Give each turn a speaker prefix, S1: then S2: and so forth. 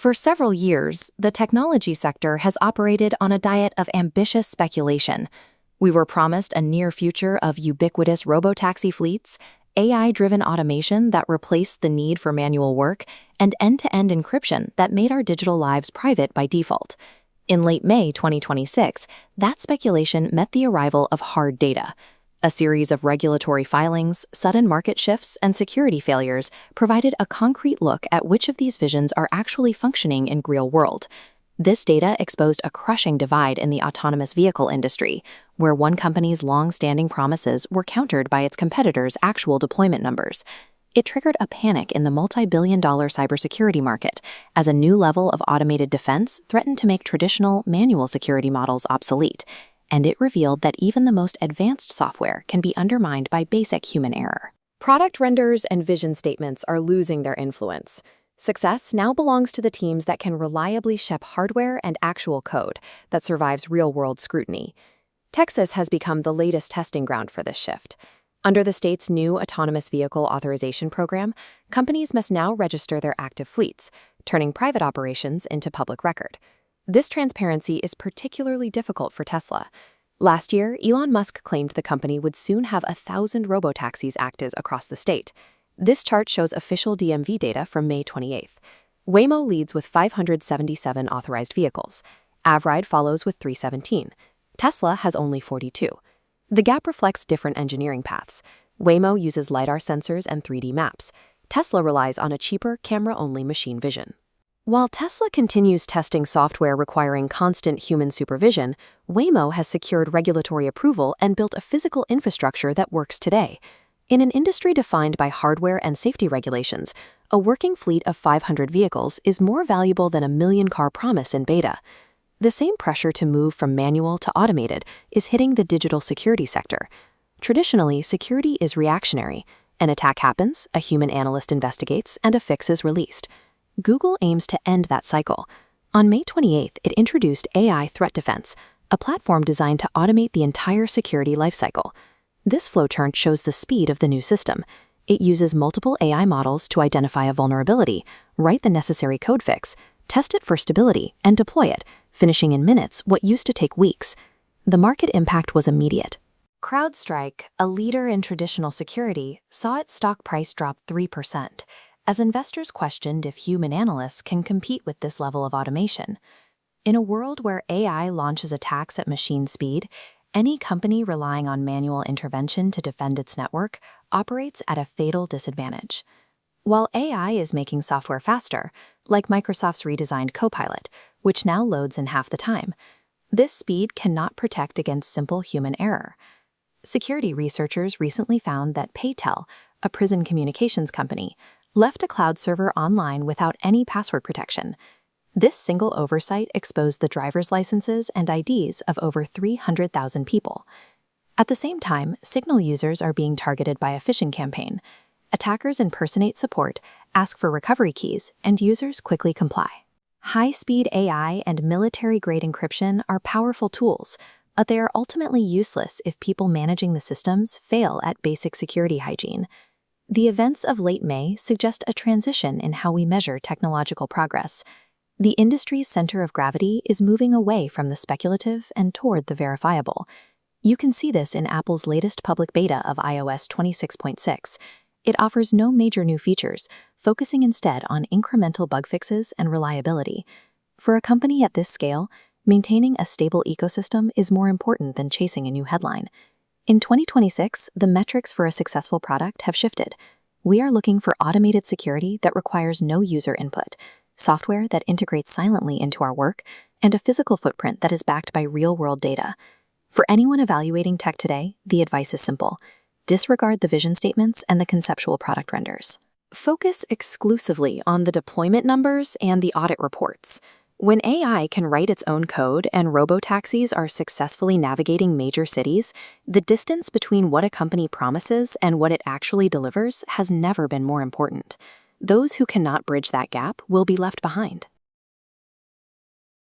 S1: For several years, the technology sector has operated on a diet of ambitious speculation. We were promised a near future of ubiquitous robotaxi fleets, AI-driven automation that replaced the need for manual work, and end-to-end encryption that made our digital lives private by default. In late May 2026, that speculation met the arrival of hard data. A series of regulatory filings, sudden market shifts, and security failures provided a concrete look at which of these visions are actually functioning in real world. This data exposed a crushing divide in the autonomous vehicle industry, where one company's long-standing promises were countered by its competitors' actual deployment numbers. It triggered a panic in the multi-billion-dollar cybersecurity market, as a new level of automated defense threatened to make traditional manual security models obsolete. And it revealed that even the most advanced software can be undermined by basic human error. Product renders and vision statements are losing their influence. Success now belongs to the teams that can reliably ship hardware and actual code that survives real-world scrutiny. Texas has become the latest testing ground for this shift. Under the state's new Autonomous Vehicle Authorization Program, companies must now register their active fleets, turning private operations into public record. This transparency is particularly difficult for Tesla. Last year, Elon Musk claimed the company would soon have 1,000 robotaxis active across the state. This chart shows official DMV data from May 28th. Waymo leads with 577 authorized vehicles. Avride follows with 317. Tesla has only 42. The gap reflects different engineering paths. Waymo uses LiDAR sensors and 3D maps. Tesla relies on a cheaper, camera-only machine vision. While Tesla continues testing software requiring constant human supervision, Waymo has secured regulatory approval and built a physical infrastructure that works today. In an industry defined by hardware and safety regulations, a working fleet of 500 vehicles is more valuable than a million-car promise in beta. The same pressure to move from manual to automated is hitting the digital security sector. Traditionally, security is reactionary. An attack happens, a human analyst investigates, and a fix is released. Google aims to end that cycle. On May 28th, it introduced AI Threat Defense, a platform designed to automate the entire security lifecycle. This flowchart shows the speed of the new system. It uses multiple AI models to identify a vulnerability, write the necessary code fix, test it for stability, and deploy it, finishing in minutes what used to take weeks. The market impact was immediate. CrowdStrike, a leader in traditional security, saw its stock price drop 3%. As investors questioned if human analysts can compete with this level of automation. In a world where AI launches attacks at machine speed, any company relying on manual intervention to defend its network operates at a fatal disadvantage. While AI is making software faster, like Microsoft's redesigned Copilot, which now loads in half the time, this speed cannot protect against simple human error. Security researchers recently found that Paytel, a prison communications company, left a cloud server online without any password protection. This single oversight exposed the driver's licenses and IDs of over 300,000 people. At the same time, Signal users are being targeted by a phishing campaign. Attackers impersonate support, ask for recovery keys, and users quickly comply. High-speed AI and military-grade encryption are powerful tools, but they are ultimately useless if people managing the systems fail at basic security hygiene. The events of late May suggest a transition in how we measure technological progress. The industry's center of gravity is moving away from the speculative and toward the verifiable. You can see this in Apple's latest public beta of iOS 26.6. It offers no major new features, focusing instead on incremental bug fixes and reliability. For a company at this scale, maintaining a stable ecosystem is more important than chasing a new headline. In 2026, the metrics for a successful product have shifted. We are looking for automated security that requires no user input, software that integrates silently into our work, and a physical footprint that is backed by real-world data. For anyone evaluating tech today, the advice is simple. Disregard the vision statements and the conceptual product renders. Focus exclusively on the deployment numbers and the audit reports. When AI can write its own code and robotaxis are successfully navigating major cities, the distance between what a company promises and what it actually delivers has never been more important. Those who cannot bridge that gap will be left behind.